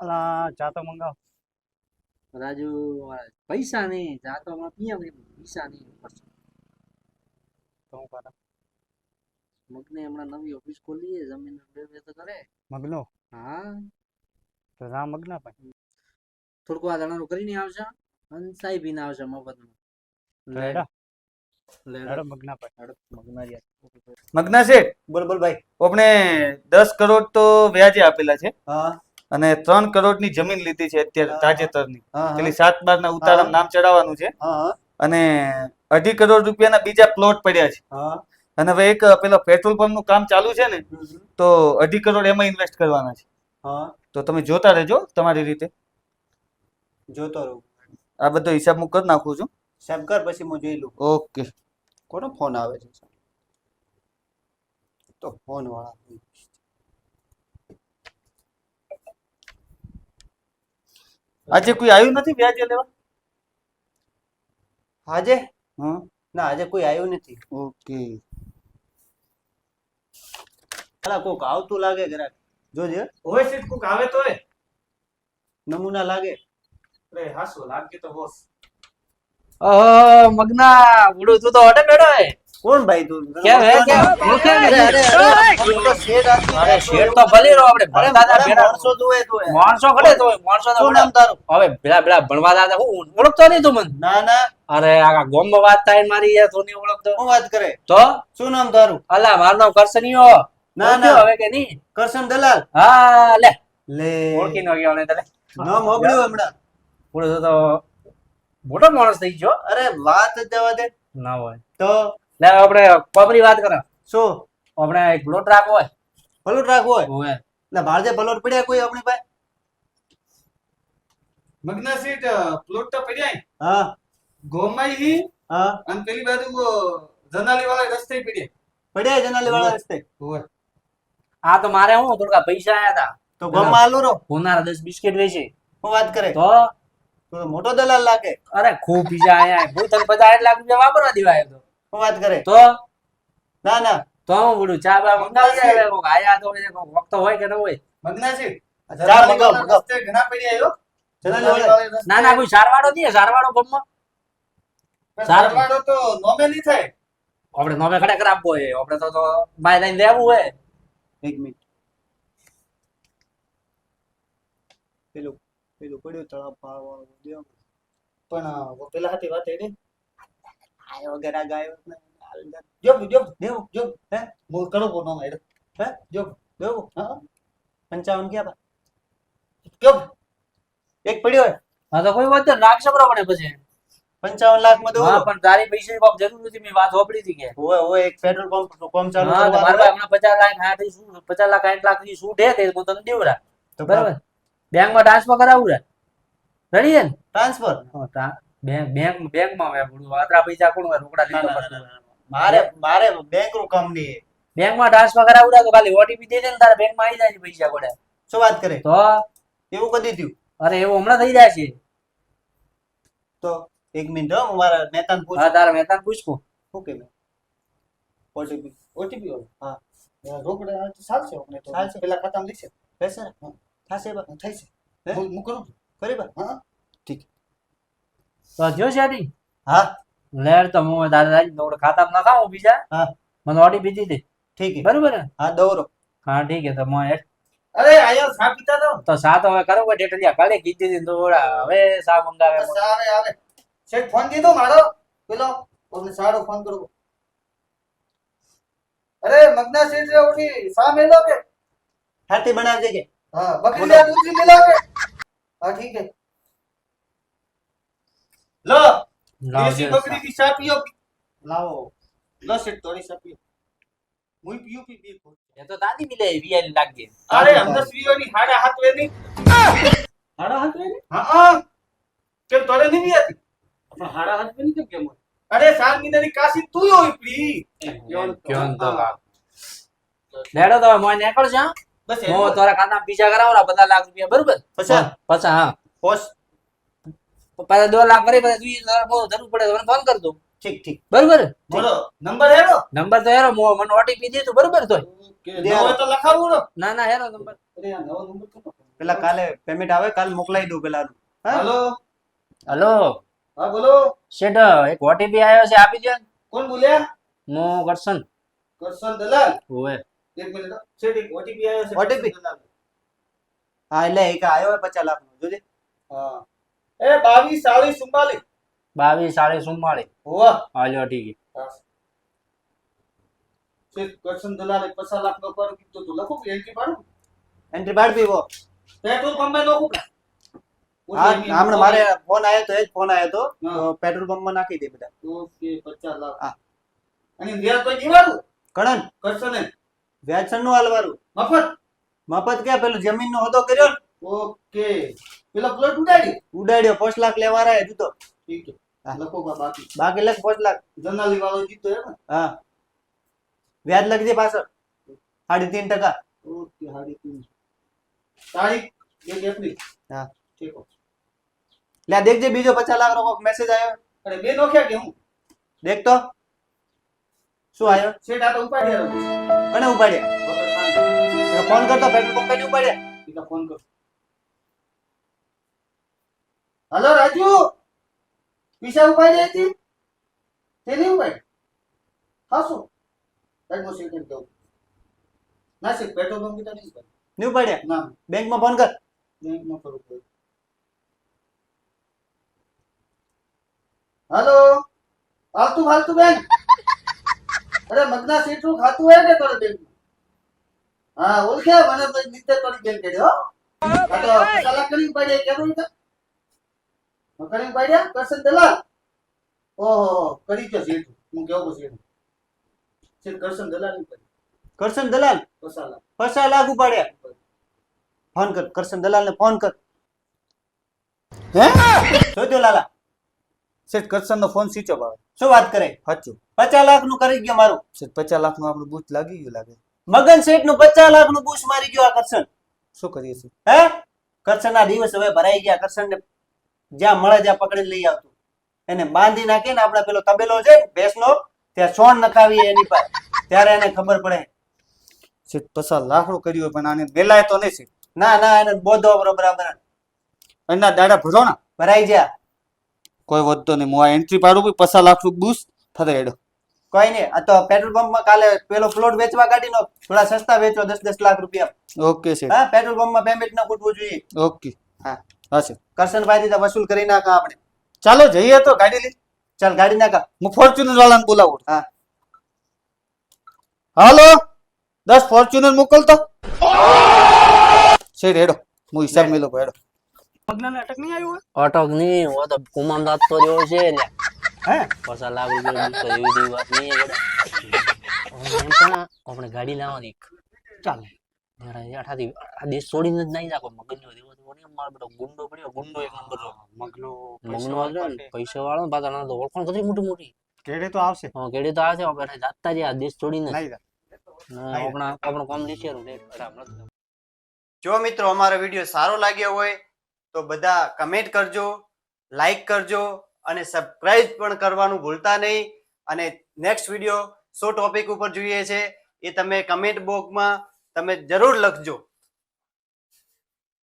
અલા ચા તો મંગાવ. રાજુ પૈસા નહીં જાતો હમણાં પીએમ પૈસા નહીં તો હું કરે મગને હમણાં નવી ઓફિસ ખોલી જમીન બે તો કરે. મગનો હા તો રા મગના પણ થોડુંક આ જણાનું કરીને આવશે અને સાઈ પીને આવશે મફતમાં. લેડા લેડો લેડો મગના પણ મગનારી મગના શેઠ બોલ બોલ ભાઈ. આપણે 10 કરોડ તો વ્યાજે આપેલા છે હા અને 3 કરોડની જમીન લીધી છે અત્યારે હા. તાજેતરની. હા પેલી 7/12 ના ઉતારામાં નામ ચડાવવાનું છે હા અને 2.5 કરોડ રૂપિયાના બીજા પ્લોટ પડ્યા છે. હા અને હવે એક પેલો પેટ્રોલ પંપનું કામ ચાલુ છે ને, તો 2.5 કરોડ એમાં ઇન્વેસ્ટ કરવાના છે. હા તો તમે જોતા રહેજો તમારી રીતે. જોતો રહું. આ બધો હિસાબ હું કરી નાખું છું. સાહેબ કર પછી હું જોઈ લઉં. ઓકે. કોનો ફોન આવે છે? તો ફોન વાળા આજે કોઈ આવ્યું નથી વ્યાજે લેવા? આજે હા ના આજે કોઈ આવ્યું નથી. ઓકે. અલા કોક આવતું લાગે ગ્રાહક. જોજે હોય શેઠ કોક આવે તો નમૂના લાગે. અરે હાસો લાગે તો બોસ. મગના બુડું તું તો હોટે બેઠો હે. કોણ ભાઈ તું? કેમ હે કેમ ઓળખે અરે અરે નહીં? અરે તું તો શેઠ આદમી અરે છે. શેઠ તો ભલે રહો આપણે અરે ભણતા હતા મારા ભેળા. માણસો જોવે તું એ. માણસો ખડે તો માણસો તો શું નામ તારું? હવે ભેળા ભેળા ભણવા હતા હું ઓળખતો નહીં તું મને. ના ના અરે આ ગોમમાં વાત થાય ને મારી યાર તું નહીં ઓળખતો શું વાત કરે? તો શું નામ તારું? અલા મારું નામ કરસનીયો. ના, ઓળખ્યો ના. હવે કે નહીં? કરશન દલાલ. હા લે લે ઓળખી નો ગયો ને તને નામ મોકલ્યું હમણાં. પૂરો તો મોટો માણસ થઈ ગયો. અરે વાત જ જવા દે. ના હોય તો લે આપણે કોબરી વાત કરે. શું આપણે એક પ્લોટ રાખવો હોય ભલું રાખવું હોય? હોય એટલે ભારજે ભલોટ પડ્યા કોઈ આપણી પાસે? મગના શેઠ પ્લોટ તો પડ્યા હા ગોમાઈ હી હા અને પેલી બાજુ જનાલી વાળા રસ્તે પડ્યા. પડ્યા જનાલી વાળા રસ્તે. હોય આ તો મારે હું થોડા પૈસા આયા હતા તો ગમમાં આલુ રો. હોનારા 10 બિસ્કિટ વેચે શું વાત કરે? તો તું તો મોટો દલાલ લાગે. અરે ખૂબ પૈસા આયા હું તને 50 લાખ રૂપિયા વાપરવા દેવાય તો શું વાત કરે? તો ના ના તો હું બોલું ચા બા મંગાવી જાય કોક આયા તો કોક વખત હોય કે ન હોય. મગના શેઠ ચા મંગાવ મંગાવ. રસ્તે ઘણા પડ્યા હો. જનાલી વાળા ના ના કોઈ સારવાડો નહીં સારવાડો ગમમાં સારવાડો તો નોમે નહીં થાય. આપણે નોમે ખડે આપવો હોય આપણે તો બાય લઈને લેવું હોય. એક મિનિટ. પેલું પેલું પડ્યું તળાવ પાર વાળું દેવ. પણ પેલા હાથી વાત એ આયો વગેરે ગાયો ને જો જો દેવું જો હે બોલ કરો કો નો મેડ હે જો દેવું હા 55 ક્યાં બા? કેમ એક પડ્યો હોય હા તો કોઈ વાત નહીં નાખશે બરાબર પછી 55 લાખ માં હા દેવું. પણ તારી પૈસાની કોક જરૂર નથી મેં વાત વાપરી હતી કે હોય હોય એક પેટ્રોલ પંપ નું કામ ચાલુ હા તો કરવાનું મારા પાસે હમણાં 50 લાખ 50 લાખ 60 લાખ ની છૂટ હે તે હું તને દેવરા તો બરાબર બેંકમાં ટ્રાન્સફર કરાવું રે રેડી હે ને ટ્રાન્સફર. બેંકમાં હવે આપણું વાતરા પૈસા કોણ હોય રોકડા લીધો પછી મારે મારે બેંક નું કામ નહીં. બેંકમાં ટ્રાન્સફર કરાવું રે તો ખાલી ઓટીપી દે દે ને તારા બેંકમાં આવી જાય છે પૈસા કોડે શું વાત કરે? તો એવું કદી થયું? અરે એવું હમણાં થઈ જાય છે તો એક મિનિટ હો હું મારા નેતાને પૂછું. હા તારા મહેતા પૂછવું શું કે ઓટીપી ઓટીપી હોય હા રોકડા આ તો ચાલશે આપણે તો ચાલશે. પેલા ખાતામાં લીધે પૈસા ને થાશે બા થાય છે હે? હું કરું કરી બા હા તો જો સેટિંગ હા લેર તો હું દાદા ખાતામાં નખાવું બીજા હા મને ઓટીપી દી દે ઠીક છે. બરોબર ને હા દોરો હા ઠીક છે તો હું અરે આયો સા પીતા તો સાત હવે કરો કોઈ ડેટલિયા કાલે કીધી હતી તો હવે સા મંગાવે સારે આવે શેઠ ફોન દીધો મારો પેલો ઓને સારો ફોન કરો અરે મગના શેઠ રે ઓલી સા મેલો કે હાથી બનાવજે કે हाँ बकरी का दूध भी मिला के हाँ ठीक है लो देसी बकरी की चाय पियो लाओ लो सेठ थोड़ी सा पियो मुई पियो पी पी એ તો દાદી મિલે વીઆઈ લાગે अरे अंदर पियो नहीं हाड़ा हाथ वे नहीं હાડા હાથ વેને हाँ हाँ क्या तोड़े नहीं भी आती પણ હાડા હાથ વેને કેમ કેમ હોય? अरे साल की तेरी काशी तू ही होई पी ક્યોન તો લેડો તો મોય નીકળ જા बस હું તારા ખાતામાં બીજા કરાવરા 50 લાખ રૂપિયા બરોબર પછી પછી હા પોસ પછી 2 લાખ ભરી પછી તું જરૂર પડે તો મને ફોન કર દઉં ઠીક ઠીક બરોબર बोलो नंबर है रो નંબર તો હેરો મને ઓટીપી દે તું બરોબર તો नंबर तो लिखा हुआ रो ના ના હેરો નંબર अरे यार नवा नंबर तो પેલા કાલે પેમેન્ટ આવે કાલ મોકલાઈ દઉં પેલાનું. હા? હલો હલો હા બોલો શેઠ, એક ઓટીપી આવ્યો છે, આપી દો ને. કોણ બોલ્યા હું કરશન. કરશન દલાલ ઓવે. એક મિનિટ હો. શેઠ એક ઓટીપી આવ્યો છે OTP? કરશન દલાલ. હા એટલે એક આવ્યો હોય 50 લાખ નો જોજે. હા એ 22 40 44 22 40 44. હોવા હાલ્યો ઠીક. શેઠ કરશન દલાલે 50 લાખ નો કર કીધું તું લખો કે એન્ટ્રી પાડું એન્ટ્રી પાડ પીવો. પેટ્રોલ પંપે લખું કે હા હમણાં મારે ફોન આવ્યો તો એ જ ફોન આવ્યો તો હા. તો પેટ્રોલ પંપ માં નાખી દે બધા. ઓકે 50 લાખ હા. અને વ્યાજ કોઈ દીવાનું કણન કરશને વ્યાજ નું હાલવારું મફત મફત ક્યાં પેલું જમીન નો હોદો કર્યો ને ઓકે પેલા પ્લોટ ઉડાડી ઉડાડ્યો 5 લાખ લેવા રહ્યા હજુ તો ઠીક છે હા. લખો કા બાકી બાકી લખ 5 લાખ. જનાલી વાળો જીતો હે ને હા વ્યાજ લખજે પાછળ 3.5%. ઓકે 3.5 તારીખ 1 એપ્રિલ હા ઠીક છે લે દેખજે બીજો 50 લાખ નો મેસેજ આવ્યો અરે બે નોખ્યા કે હું દેખ તો શું આવ્યો. સેટ આ તો ઉપાડ્યા કને ઉપાડ્યા વગર ખાન ફોન કરતો પેટ્રોલ પંપ ને ઉપાડ્યા. ઠીક ફોન કર હલો રાજુ પૈસા ઉપાડ્યા હતી તે નહીં ઉપાડ્યા હાસો રાજુ સેટ એમ કહું ના સેટ પેટ્રોલ પંપ તો નહીં ઉપાડ્યા નહીં ઉપાડ્યા ના બેંક માં ફોન કર. બેંક માં કરું પડે હલો હાલતું ફાલતું બેન અરે મગના સીટનું ખાતું હોય કે તારે બેંક હા ઓળખ્યા મને તો નીચે થોડી બેંક કરી હો આ તો કલાક કરી પડ્યા કેવું તો કરી પડ્યા કરશન દલાલ ઓહો કરી તો સીટ હું કેવું સીટ સીટ કરશન દલાલ ની પડી કરશન દલાલ પસાલા 50 લાખ ઉપાડ્યા. ફોન કર કરશન દલાલ ને ફોન કર. હે જોજો લાલા સીટ કરશન નો ફોન સ્વિચ ઓફ આવે શું વાત કરે. સાચું 50 લાખ નું કરી ગયો મારું. સીટ 50 લાખ નું આપણું બૂથ લાગી ગયું લાગે મગન શેઠ નું 50 લાખ નું બૂસ મારી ગયો આ કરશન. શું કરીએ છીએ હે કરશન ના દિવસ હવે ભરાઈ ગયા. કરશન ને જ્યાં મળે ત્યાં પકડીને લઈ આવતું એને બાંધી નાખી ને આપણે પેલો તબેલો છે ને ભેંસનો ત્યાં સોણ નખાવી એની પર ત્યારે એને ખબર પડે. સીટ 50 લાખ નું કર્યું પણ આને વેલાય તો નહીં સીટ ના ના એને બોધો બરાબર એના દાડા ભરો ને ભરાઈ ગયા. કોઈ વધતો નહીં હું આ એન્ટ્રી પાડું 50 લાખ નું બૂસ થતો હેડો કોઈ નહીં આ તો પેટ્રોલ પંપ માં કાલે પેલો પ્લોટ વેચવા કાઢીનો થોડા સસ્તા વેચો 10 લાખ રૂપિયા. ઓકે છે હા પેટ્રોલ પંપ માં પેમેન્ટ ના ખૂટવું જોઈએ. ઓકે હા હા છે કરશનભાઈ થી તો વસૂલ કરી નાખા આપણે. ચાલો જઈએ તો ગાડી લઈ ચાલ ગાડી નાખા. હું ફોર્ચ્યુનર વાળાને બોલાવું હા હાલો 10 ફોર્ચ્યુનર મોકલતો છે હેડો હું હિસાબ મેલો હેડો અટક નહીં હો તો કુમામ દાંત તો રહ્યો છે લે. હે 50 લાખ રૂપિયા તો એવી વાત નહીં છે પણ આપણે ગાડી લાવવાની ચાલે અઠાથી આ દેશ છોડીને જ નહીં જાકો મગનનો દેવો તો નહીં મારો બેટો ગુંડો પડ્યો ગુંડો એક નંબર નો મગનો હતો ને પૈસા વાળો ને પાછા તો ઓળખાણ કરી મોટી મોટી કેડે તો આવશે હા કેડી તો આવશે આપણે જાતા જ આ દેશ છોડીને નહીં આપણો કામ લીધેલું જો મિત્રો અમારો વિડીયો સારો લાગ્યો હોય તો બધા કમેન્ટ કરજો, લાઈક કરજો અને સબસ્ક્રાઇબ પણ કરવાનું ભૂલતા નહીં. અને નેક્સ્ટ વિડીયો શો ટોપિક ઉપર જોઈએ છે એ તમે કમેન્ટ બોક્સમાં તમે જરૂર લખજો.